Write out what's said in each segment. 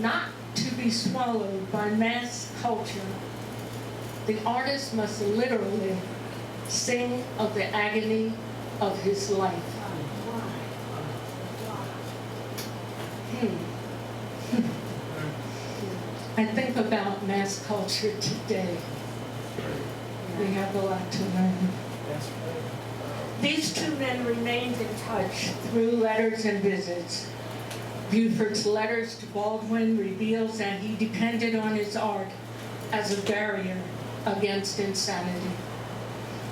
not to be swallowed by mass culture, the artist must literally sing of the agony of his life. I think about mass culture today. We have a lot to learn. These two men remained in touch through letters and visits. Buford's letters to Baldwin reveals that he depended on his art as a barrier against insanity.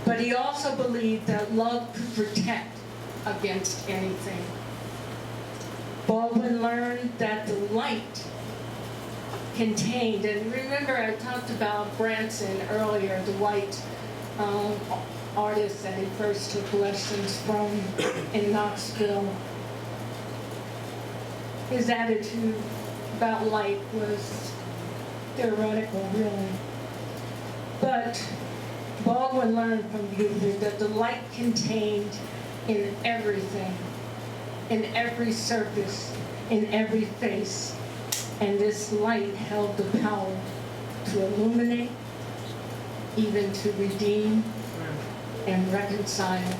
But he also believed that love could protect against anything. Baldwin learned that the light contained, and remember I talked about Branson earlier, the white artist that he first took lessons from in Knoxville. His attitude about light was theoretical, really. But Baldwin learned from Buford that the light contained in everything, in every surface, in every face, and this light held the power to illuminate, even to redeem and reconcile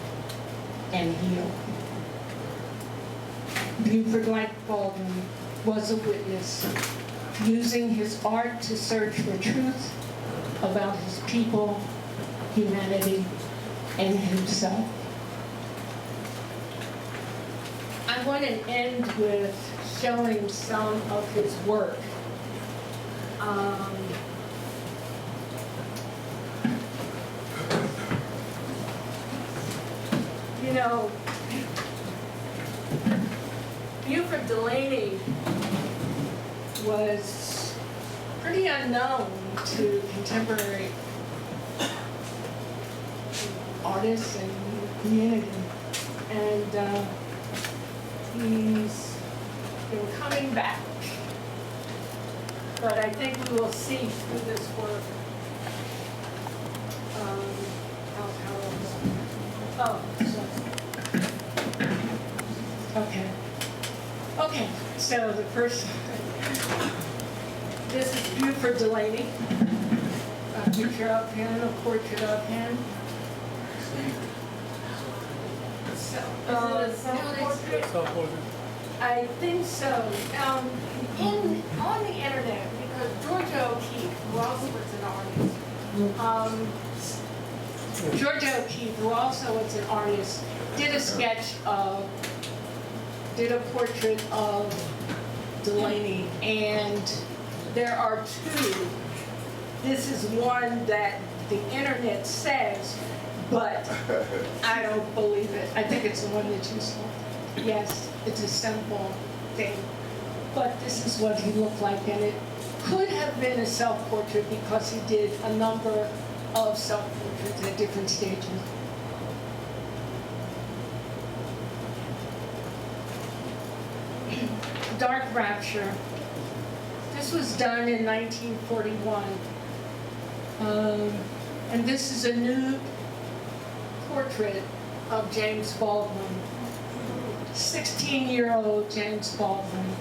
and heal. Buford, like Baldwin, was a witness, using his art to search for truth about his people, humanity, and himself. I want to end with showing some of his work. You know, Buford Delaney was pretty unknown to contemporary artists and community, and he's been coming back. But I think we will see through this work how Okay, so the first, this is Buford Delaney, a picture of him, a portrait of him. Self-portrait? I think so. On the internet, because Georgia O'Keeffe, who also was an artist, Georgia O'Keeffe, who also was an artist, did a sketch of, did a portrait of Delaney, and there are two. This is one that the internet says, but I don't believe it. I think it's the one that you saw. Yes, it's a simple thing. But this is what he looked like, and it could have been a self-portrait because he did a number of self-portraits at different stages. Dark Rapture. This was done in 1941. And this is a nude portrait of James Baldwin, 16-year-old James Baldwin.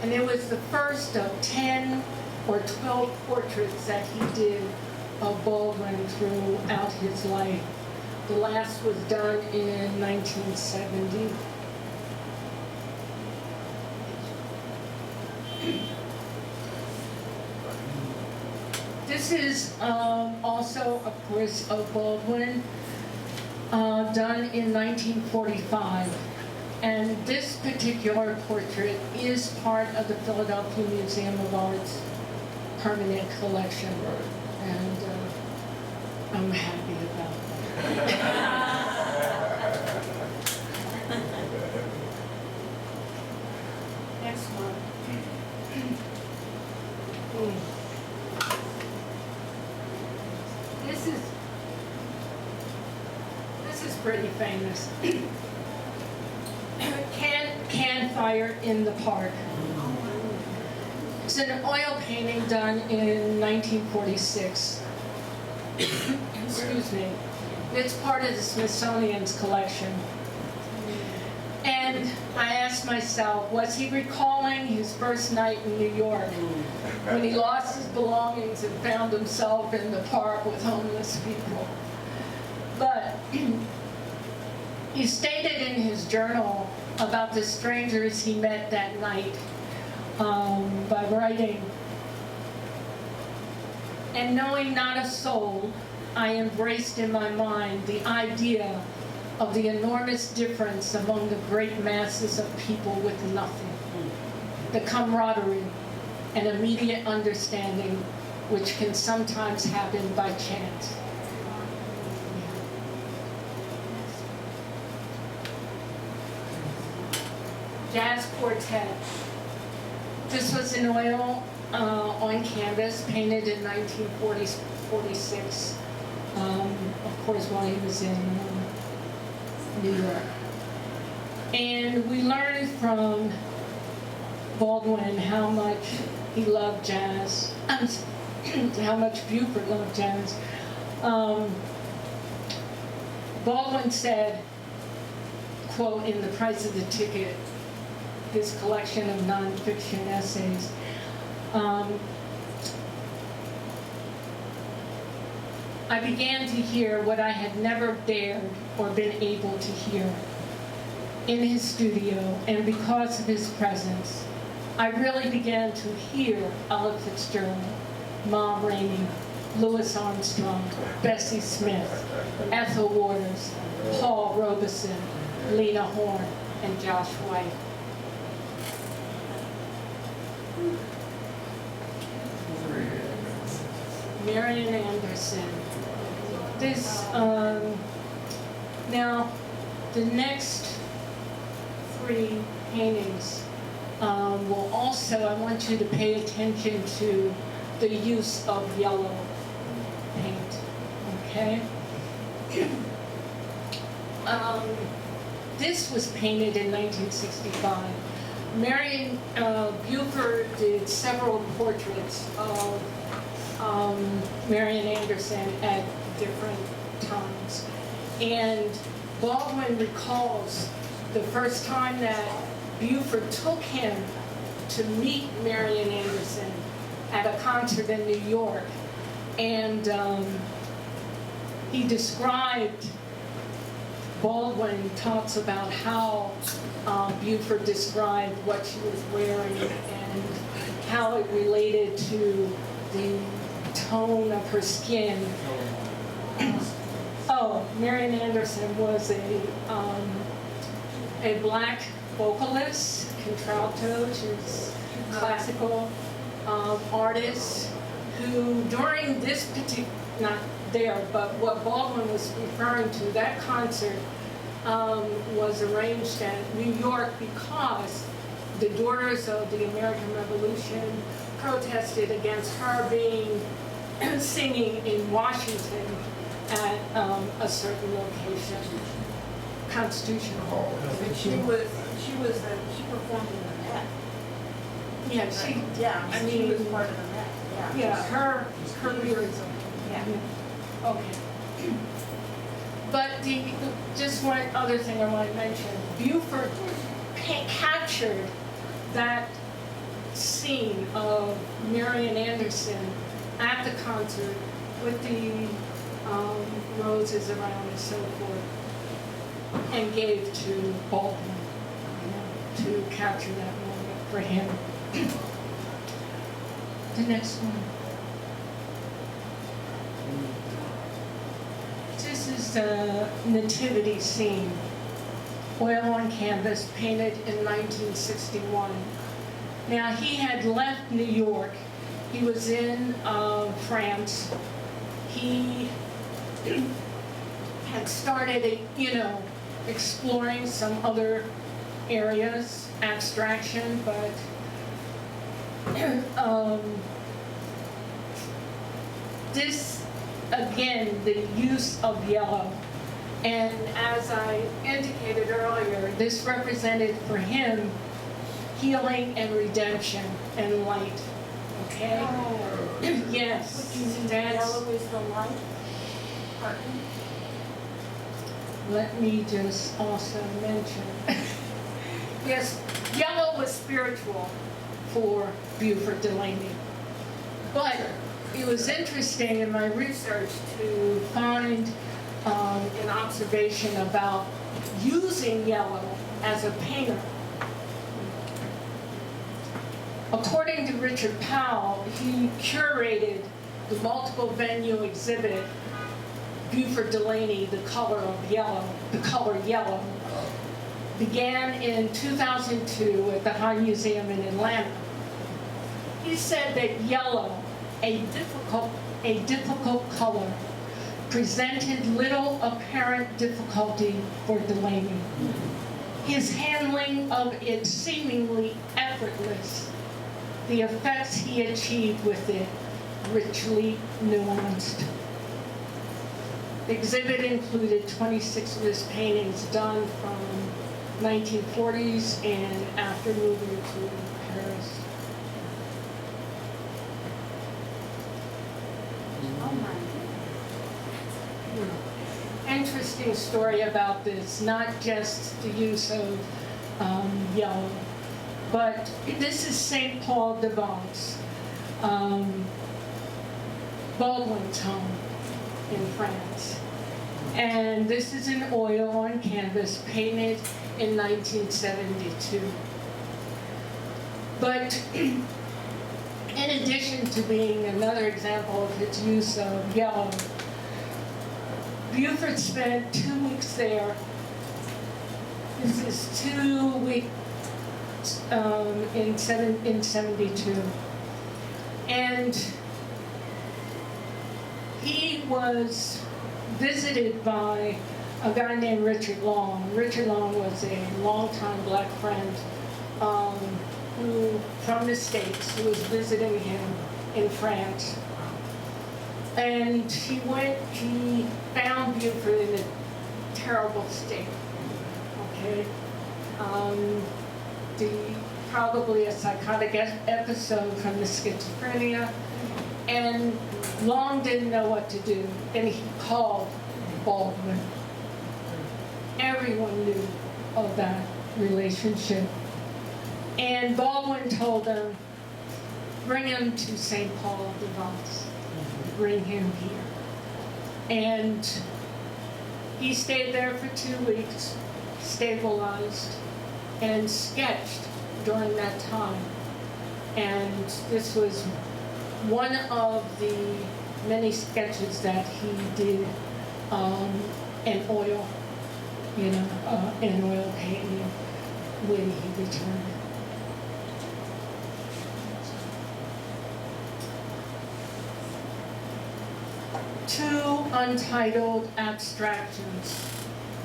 And it was the first of 10 or 12 portraits that he did of Baldwin throughout his life. The last was done in 1970. This is also, of course, of Baldwin, done in 1945. And this particular portrait is part of the Philadelphia Museum of Art's permanent collection. And I'm happy about that. Next one. This is pretty famous. Can Fire in the Park. It's an oil painting done in 1946. Excuse me. It's part of the Smithsonian's collection. And I asked myself, was he recalled recalling his first night in New York when he lost his belongings and found himself in the park with homeless people. But he stated in his journal about the strangers he met that night by writing, "And knowing not a soul, I embraced in my mind the idea of the enormous difference among the great masses of people with nothing, the camaraderie and immediate understanding which can sometimes happen by chance." Jazz Quartet. This was an oil on canvas, painted in 1946, of course, while he was in New York. And we learned from Baldwin how much he loved jazz, how much Buford loved jazz. Baldwin said, quote, in The Price of the Ticket, his collection of nonfiction essays, "I began to hear what I had never dared or been able to hear in his studio, and because of his presence, I really began to hear Ella Fitzgerald, Ma Rainey, Louis Armstrong, Bessie Smith, Ethel Waters, Paul Robeson, Lena Horne, and Josh White." Marian Anderson. This, now, the next three paintings will also, I want you to pay attention to the use of yellow paint, okay? This was painted in 1965. Marian Buford did several portraits of Marian Anderson at different times. And Baldwin recalls the first time that Buford took him to meet Marian Anderson at a concert in New York. And he described, Baldwin talks about how Buford described what she was wearing and how it related to the tone of her skin. Marian Anderson was a black vocalist, contralto. She was a classical artist who, during this particular, not there, but what Baldwin was referring to, that concert was arranged at New York because the Daughters of the American Revolution protested against her being singing in Washington at a certain location, Constitution Hall. And she performed in the Met. Yeah, She was part of the Met. Yeah, her lyrics. Yeah. Okay. But just one other thing I want to mention, Buford captured that scene of Marian Anderson at the concert with the roses around and so forth, and gave to Baldwin to capture that moment for him. The next one. This is the Nativity Scene, oil on canvas, painted in 1961. Now, he had left New York. He was in France. He had started, exploring some other areas, abstraction, but this, again, the use of yellow. And as I indicated earlier, this represented for him healing and redemption and light. Okay? Oh. Yes. What you mean, That's, yellow is the light? Pardon? let me just also mention, Yes, yellow was spiritual for Buford Delaney. But it was interesting in my research to find an observation about using yellow as a painter. According to Richard Powell, he curated the multiple venue exhibit, Buford Delaney, the color yellow, began in 2002 at the High Museum in Atlanta. He said that yellow, a difficult color, presented little apparent difficulty for Delaney. His handling of it seemingly effortless. The effects he achieved with it richly nuanced. The exhibit included 26 of his paintings done from 1940s and after moving to Paris. Oh my. Interesting story about this, not just the use of yellow, but this is St. Paul de Vence, Baldwin Tone in France. And this is an oil on canvas painted in 1972. But in addition to being another example of its use of yellow, Buford spent 2 weeks there. This is 2 weeks in 72. And he was visited by a guy named Richard Long. Richard Long was a longtime black friend who, from the States, who was visiting him in France. And he found Buford in a terrible state, okay? Probably a psychotic episode from the schizophrenia, and Long didn't know what to do, and he called Baldwin. Everyone knew of that relationship. And Baldwin told them, bring him to St. Paul de Vence. Bring him here. And he stayed there for 2 weeks, stabilized, and sketched during that time. And this was one of the many sketches that he did in oil, in oil painting when he returned. Two untitled abstractions.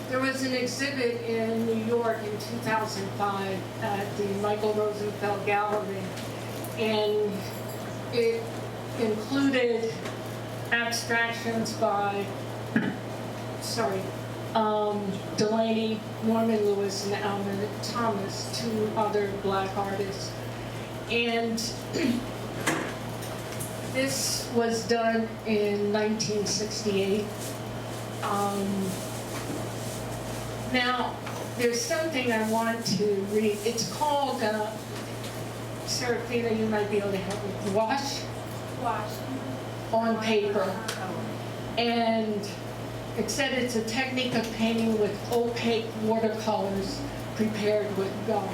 There was an exhibit in New York in 2005 at the Michael Rosenfeld Gallery, and it included abstractions by, Delaney, Norman Lewis, and Alma Thomas, 2 other black artists. And this was done in 1968. Now, there's something I want to read. It's called, Serafina, you might be able to help me, Wash on paper. And it said it's a technique of painting with opaque watercolors prepared with gum.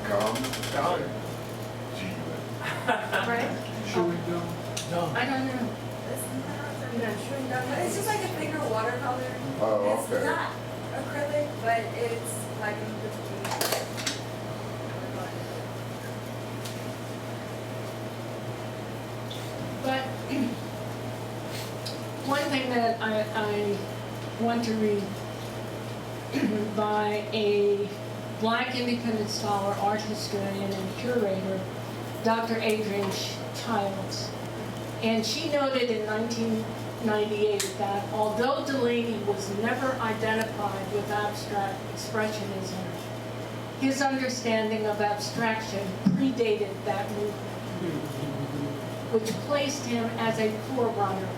Gum? Right? Chewing gum? No. I don't know. It's just like a bigger watercolor. Oh, It's okay. not acrylic, but it's like in between. But one thing that I want to read by a black independent scholar, art historian, and curator, Dr. Adrienne Childs. And she noted in 1998 that although Delaney was never identified with abstract expressionism, his understanding of abstraction predated that movement, which placed him as a forerunner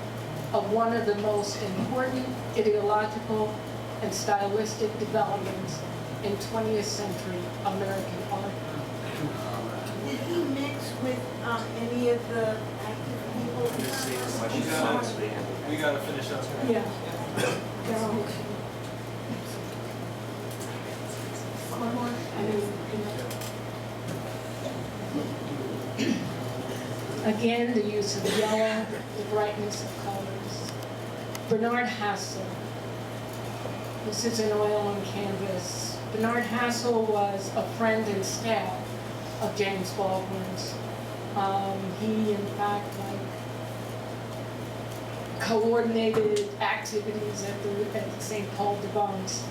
of one of the most important ideological and stylistic developments in 20th century American art. Did he mix with any of the active people? We gotta finish up. Yeah. One more. Again, the use of yellow, the brightness of colors. Bernard Hassel. This is an oil on canvas. Bernard Hassel was a friend and staff of James Baldwin's. He, in fact, coordinated activities at the St. Paul de Vence.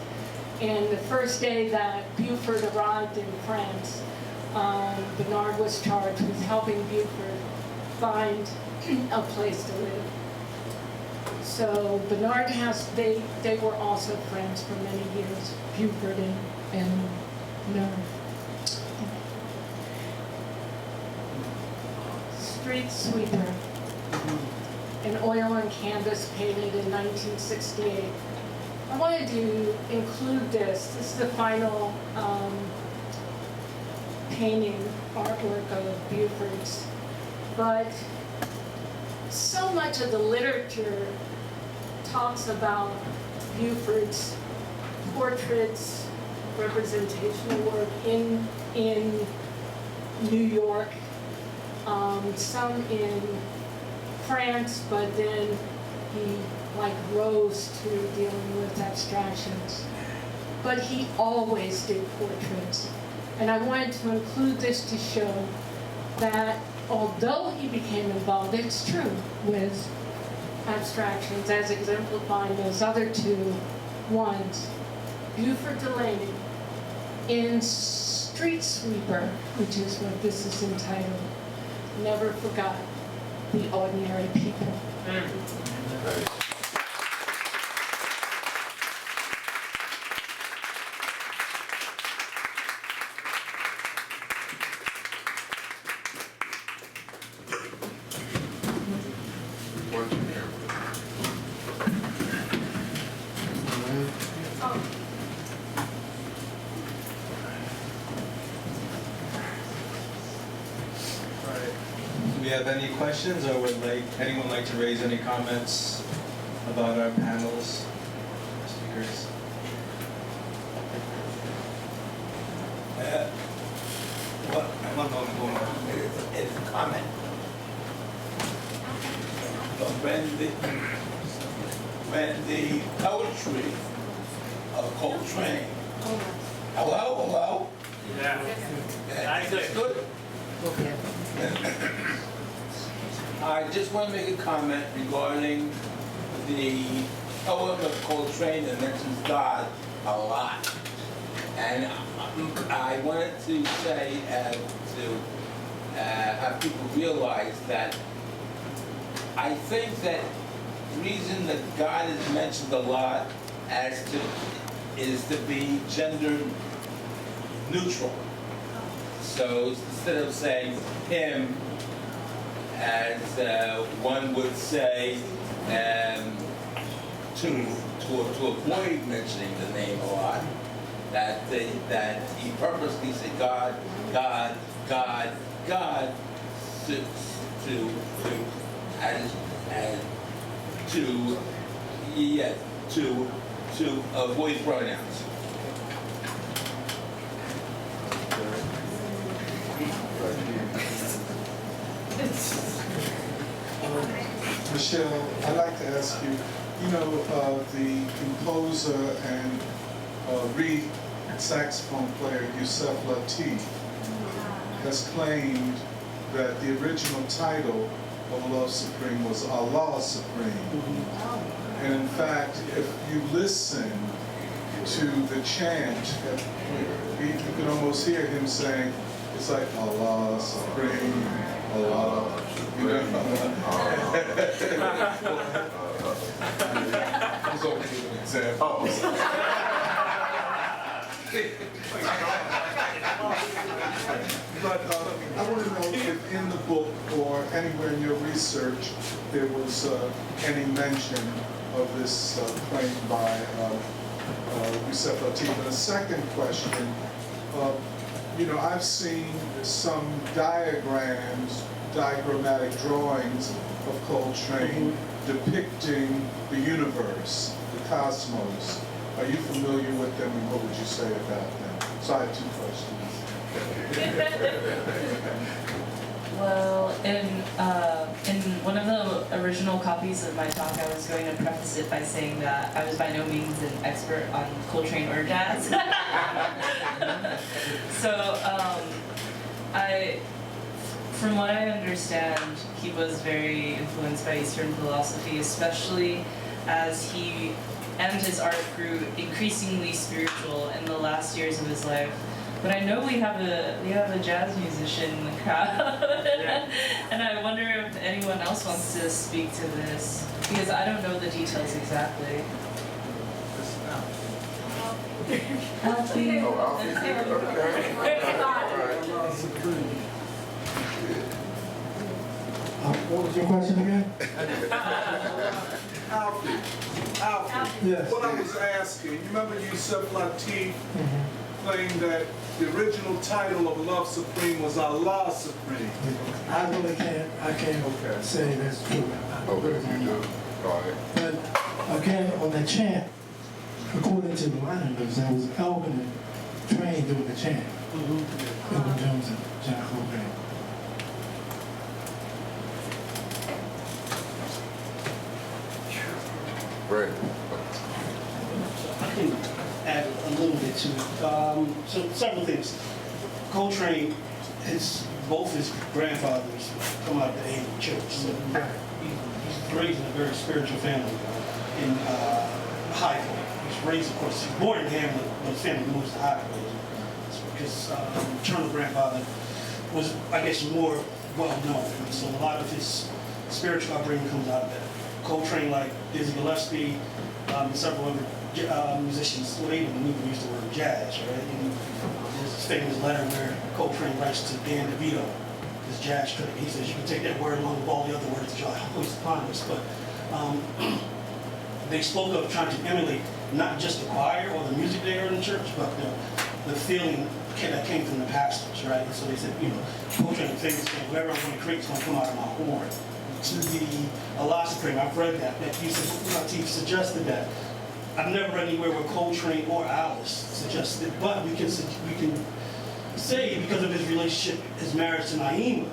And the first day that Buford arrived in France, Bernard was charged with helping Buford find a place to live. So Bernard they were also friends for many years, Buford and Bernard. Street Sweeper, an oil on canvas painted in 1968. I wanted to include this. This is the final painting artwork of Buford's. But so much of the literature talks about Buford's portraits, representational work in New York, some in France, but then he rose to dealing with abstractions. But he always did portraits. And I wanted to include this to show that although he became involved, it's true, with abstractions, as exemplified in those other two ones, Buford Delaney in Street Sweeper, which is what this is entitled, never forgot the ordinary people. Do we have any questions, or would anyone like to raise any comments about our panels, speakers? It's a comment. When the poetry of Coltrane. Hello? Yeah. That's good. I just want to make a comment regarding the poem of Coltrane that mentions God a lot. And I wanted to say, to have people realize that I think that the reason that God is mentioned a lot is to be gender neutral. So instead of saying him, as one would say, to avoid mentioning the name a lot, that he purposely said God, to avoid pronouns. Michelle, I'd like to ask you, the composer and reed saxophone player Yusef Lateef has claimed that the original title of Love Supreme was Allah Supreme. And in fact, if you listen to the chant, you can almost hear him saying, it's like Allah Supreme, Allah. He's only giving an example. But I want to know if in the book or anywhere in your research there was any mention of this claim by Yusef Lateef. And a second question, I've seen some diagrammatic drawings of Coltrane depicting the universe, the cosmos. Are you familiar with them, and what would you say about them? So I have two questions. Well, in one of the original copies of my talk, I was going to preface it by saying that I was by no means an expert on Coltrane or jazz. So, from what I understand, he was very influenced by Eastern philosophy, especially as he and his art grew increasingly spiritual in the last years of his life. But I know we have a jazz musician in the crowd, and I wonder if anyone else wants to speak to this, because I don't know the details exactly. Alfie. Oh, Alfie, okay. What was your question again? Alfie, Yes. what I was asking, you remember Yusef Lateef claimed that the original title of Love Supreme was Allah Supreme. I really can't Okay. say that's true. Okay, you do. All right. But again, on the chant, according to the liner notes, there was Alvin trained doing the chant. Elvin Jones and John Coltrane. Right. I can add a little bit to it. So several things. Coltrane, both his grandfathers come out of the Anglican Church. So he's raised in a very spiritual family in High Point. He's raised, of course, he's born in Hamlet, but his family moves to High Point. It's because maternal grandfather was, I guess, more well known. So a lot of his spiritual upbringing comes out of that. Coltrane, like Dizzy Gillespie, and several other musicians, well, they didn't even use the word jazz, right? And there's this famous letter where Coltrane writes to Dan DeVito, his jazz critic. He says, you can take that word along with all the other words that y'all always upon us, but they spoke of trying to emulate not just the choir or the music they heard in church, but the feeling that came from the pastors, right? And so they said, Coltrane, the famous thing, whoever I'm going to create is going to come out of my horn. To the Allah Supreme, I've read that Yusef Lateef suggested that. I've never read anywhere where Coltrane or Alice suggested, but we can say because of his relationship, his marriage to Naima,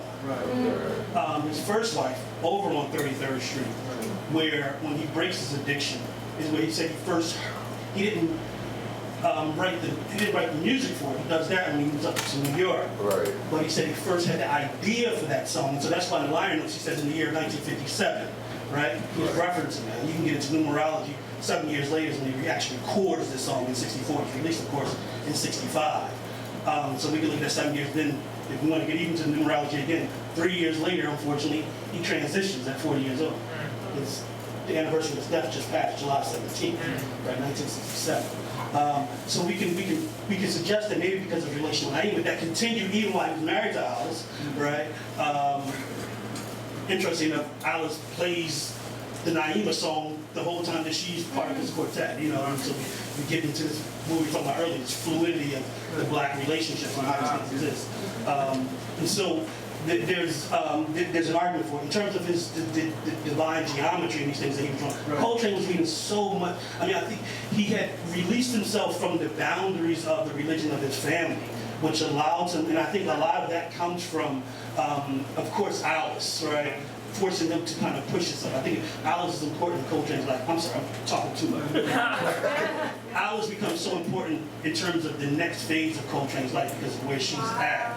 his first wife, over on 33rd Street, where when he breaks his addiction, is where he said he didn't write the music for it. He does that when he moves up to New York. Right. But he said he first had the idea for that song. So that's why in the liner notes he says in the year 1957, right? He's referencing that. You can get into numerology 7 years later when he actually records this song in 64. It's released, of course, in 65. So we can look at that 7 years. Then, if we want to get even to the numerology again, 3 years later, unfortunately, he transitions at 40 years old. The anniversary of his death just passed July 17th, right, 1967. So we can suggest that maybe because of his relation with Naima, that continued even while he was married to Alice, right? Interesting enough, Alice plays the Naima song the whole time that she's part of his quartet, and so we get into this, what we were talking about earlier, this fluidity of the black relationships and how these things exist. And so there's an argument for it. In terms of his the divine geometry and these things that he was drawing. Coltrane was reading so much. I think he had released himself from the boundaries of the religion of his family, which allowed him, and I think a lot of that comes from, of course, Alice, right? Forcing him to kind of push himself. I think Alice is important in Coltrane's life. I'm sorry, I'm talking too much. Alice becomes so important in terms of the next phase of Coltrane's life because of where she's at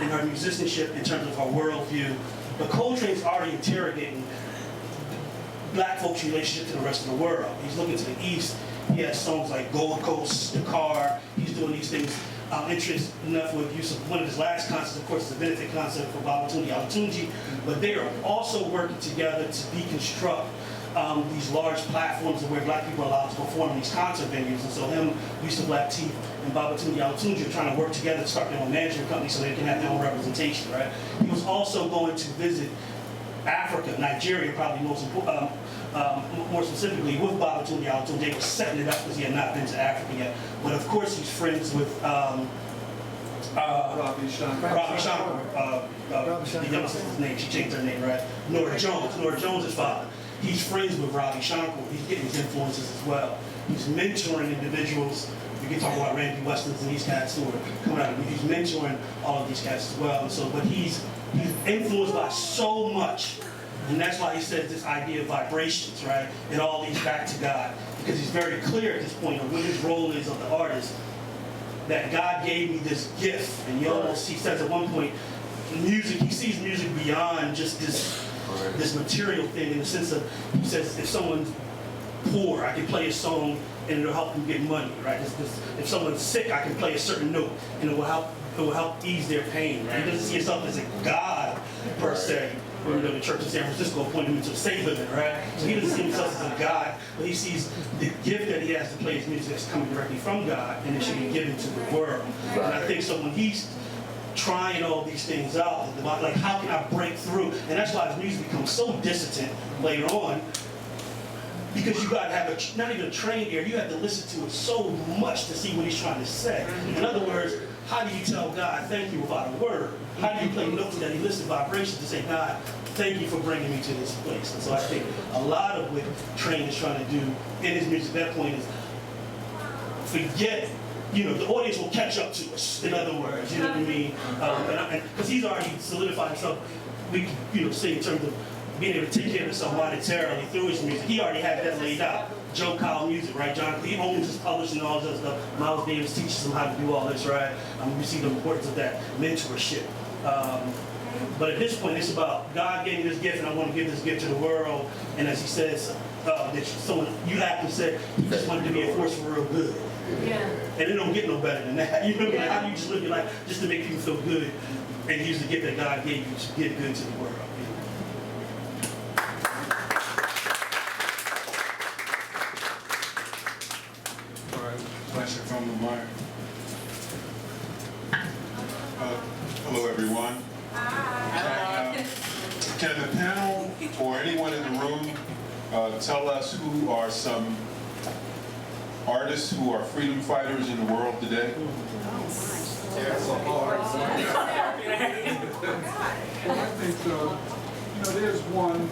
in her musicianship, in terms of her worldview. But Coltrane's already interrogating black folks' relationship to the rest of the world. He's looking to the East. He has songs like Gold Coast, Dakar. He's doing these things. Interest enough with use of one of his last concerts, of course, is a benefit concert for Baldwin Tone, but they are also working together to deconstruct these large platforms where black people are allowed to perform in these concert venues. And so him, Yusef Lateef, and Baldwin Tone are trying to work together to start their own management company so they can have their own representation, right? He was also going to visit Africa, Nigeria, probably more specifically with Baldwin Tone. They were setting it up because he had not been to Africa yet. But of course, he's friends with Ravi Shankar, the young sister's name. She changed her name, right? Nora Jones' father. He's friends with Ravi Shankar. He's getting his influences as well. He's mentoring individuals. We can talk about Randy Westons and these cats who are coming out. He's mentoring all of these cats as well. And so, but he's influenced by so much. And that's why he says this idea of vibrations, right? It all leads back to God. Because he's very clear at this point of what his role is of the artist. That God gave me this gift. And he says at one point, music, he sees music beyond just this material thing in the sense of, he says, if someone's poor, I can play a song and it'll help them get money, right? If someone's sick, I can play a certain note and it will help ease their pain, right? He doesn't see himself as a God per se. You know, the church in San Francisco appointed him to save him, right? So he doesn't see himself as a God, but he sees the gift that he has to play his music is coming directly from God, and it should be given to the world. And I think so when he's trying all these things out, like how can I break through? And that's why his music becomes so dissident later on, because you got to have not even a trained ear, you have to listen to it so much to see what he's trying to say. In other words, how do you tell God thank you without a word? How do you play notes that elicit vibrations to say, God, thank you for bringing me to this place? And so I think a lot of what Train is trying to do in his music at that point is forget, the audience will catch up to us, in other words, you know what I mean? Because he's already solidified himself, we can, say in terms of being able to take care of himself monetarily through his music. He already had that laid out. Joe Kyle music, right? John Cleve owns his publishing and all this other stuff. Miles Davis teaches him how to do all this, right? We see the importance of that mentorship. But at this point, it's about God gave me this gift, and I want to give this gift to the world. And as he says, that you have to say, he just wanted to be a force for real good. Yeah. And it don't get no better than that. You know what I mean? How do you just live your life just to make people feel good and use the gift that God gave you to get good to the world? Question from the mic. Hello, everyone. Can the panel or anyone in the room tell us who are some artists who are freedom fighters in the world today? I think there's one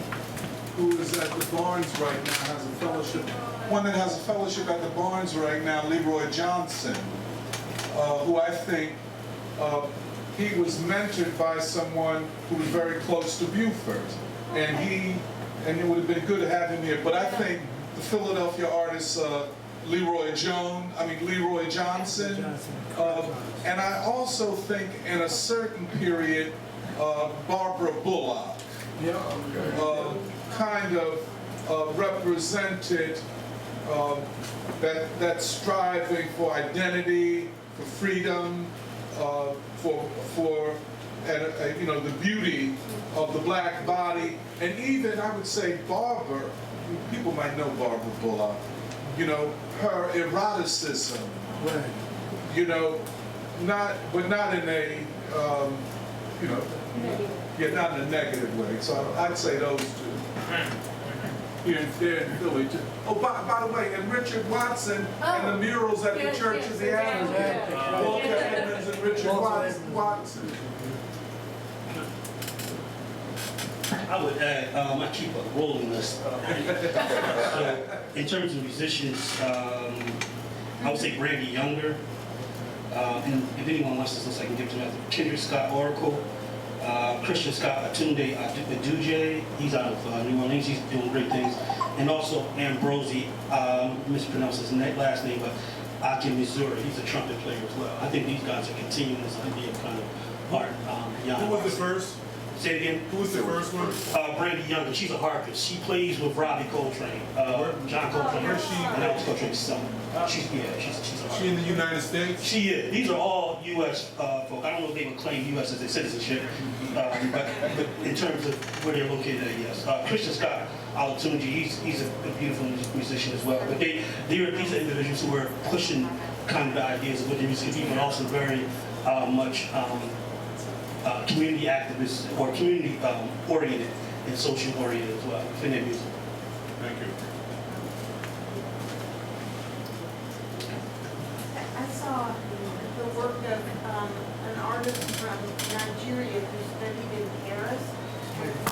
who is at the Barnes right now, has a fellowship. One that has a fellowship at the Barnes right now, Leroy Johnson, who I think he was mentored by someone who was very close to Buford, and it would have been good to have him here. But I think the Philadelphia artist Leroy Johnson, and I also think in a certain period Barbara Bullock, kind of represented that striving for identity, for freedom, for the beauty of the black body, and even I would say Barbara. People might know Barbara Bullock. Her eroticism. Right. Not in a not in a negative way. So I'd say those two. Here in Philly too. Oh, by the way, and Richard Watson and the murals at the Church of the Advocate. Walter Edmonds and Richard Watson. I would add, I keep a rolling list. So in terms of musicians, I would say Brandy Younger. And if anyone wants this list, I can give to them. Kendrick Scott Oracle, Christian Scott Atunde Aduje, he's out of New Orleans, he's doing great things. And also Ambrosi, mispronounced his last name, but Akin Missouri, he's a trumpet player as well. I think these guys are continuing this idea of kind of art. Who was the first? Say it again. Who was the first one? Brandy Younger. She's a harpist. She plays with Robbie Coltrane, John Coltrane. Where's she? And Elvis Coltrane's son. She's a harpist. She in the United States? She is. These are all U.S. Folk. I don't know if they would claim U.S. as their citizenship, but in terms of where they're located at, yes. Christian Scott Alatunji, he's a beautiful musician as well. But these are individuals who are pushing kind of the ideas of what they're music is, but also very much community activists or community oriented and social oriented as well in their music. Thank you. I saw the work of an artist from Nigeria who studied in Paris.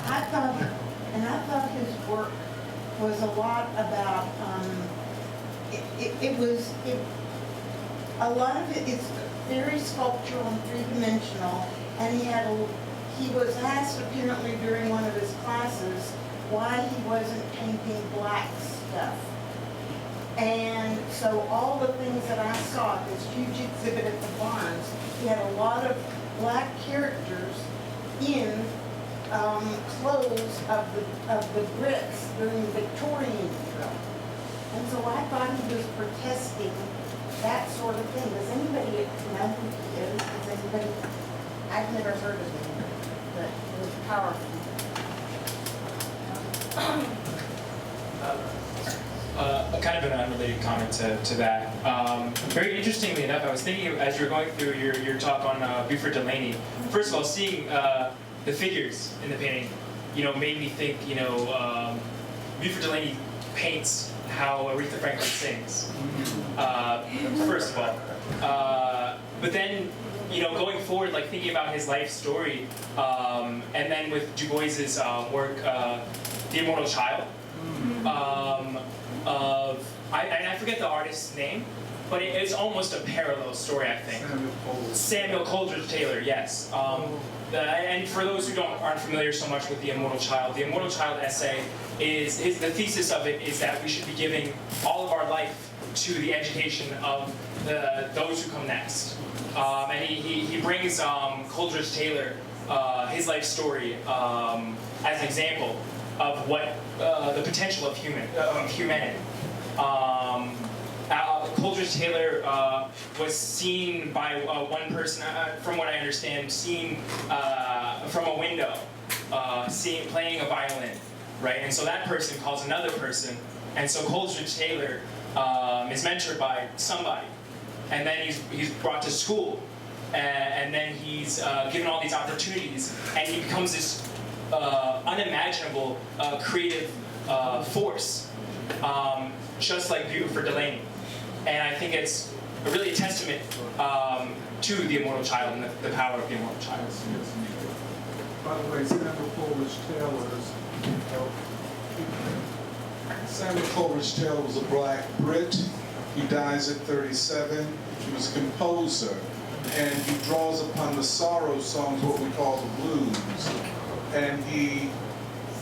I thought his work was a lot about, a lot of it is very sculptural and three-dimensional, and he was asked apparently during one of his classes why he wasn't painting black stuff. And so all the things that I saw at this huge exhibit at the Barnes, he had a lot of black characters in clothes of the Brits during the Victorian era. And so I thought he was protesting that sort of thing. Does anybody know who he is? Does anybody? I've never heard of him, but it was powerful. A kind of an unrelated comment to that. Very interestingly enough, I was thinking as you were going through your talk on Buford Delaney. First of all, seeing the figures in the painting, made me think. Buford Delaney paints how Aretha Franklin sings. First of all, but then going forward, like thinking about his life story, and then with Du Bois's work, The Immortal Child. I forget the artist's name, but it's almost a parallel story, I think. Samuel Coleridge Taylor, yes. And for those who aren't familiar so much with The Immortal Child essay is the thesis of it is that we should be giving all of our life to the education of those who come next. And he brings Coleridge Taylor, his life story, as an example of what the potential of humanity. Coleridge Taylor was seen by one person, from what I understand, seen from a window, playing a violin, right? And so that person calls another person, and so Coleridge Taylor is mentored by somebody, and then he's brought to school, and then he's given all these opportunities, and he becomes this unimaginable creative force, just like Buford Delaney. And I think it's really a testament to the Immortal Child and the power of the Immortal Child. Yes. By the way, Samuel Coleridge Taylor was a black Brit. He dies at 37. He was a composer, and he draws upon the sorrow songs, what we call the blues, and he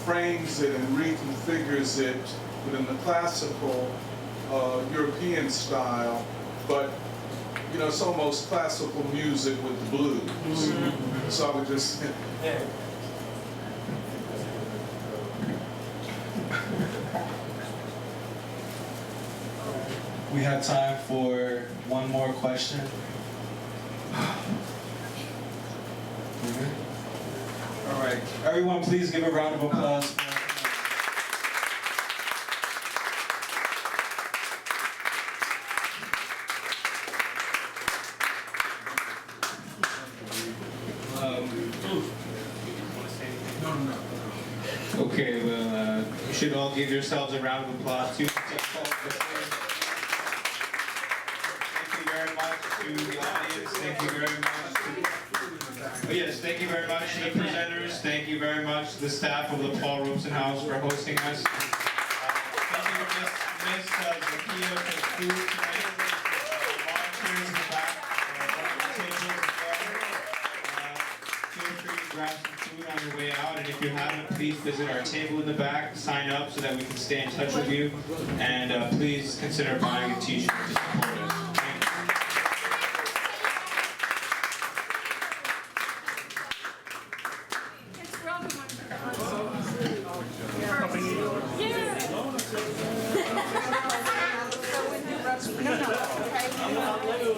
frames it and reconfigures it within the classical European style, but it's almost classical music with the blues. Mm-hmm. So I would just. We have time for one more question. All right, everyone, please give a round of applause. Okay, well, you should all give yourselves a round of applause too. Thank you very much to the audience. Thank you very much. Oh yes, thank you very much to the presenters. Thank you very much to the staff of the Paul Robeson House for hosting us. Thank you to Miss Zakia for the food tonight. Volunteers in the back, tables as well. Feel free to grab some food on your way out, and if you haven't, please visit our table in the back, sign up so that we can stay in touch with you, and please consider buying a t-shirt to support us. It's Robin.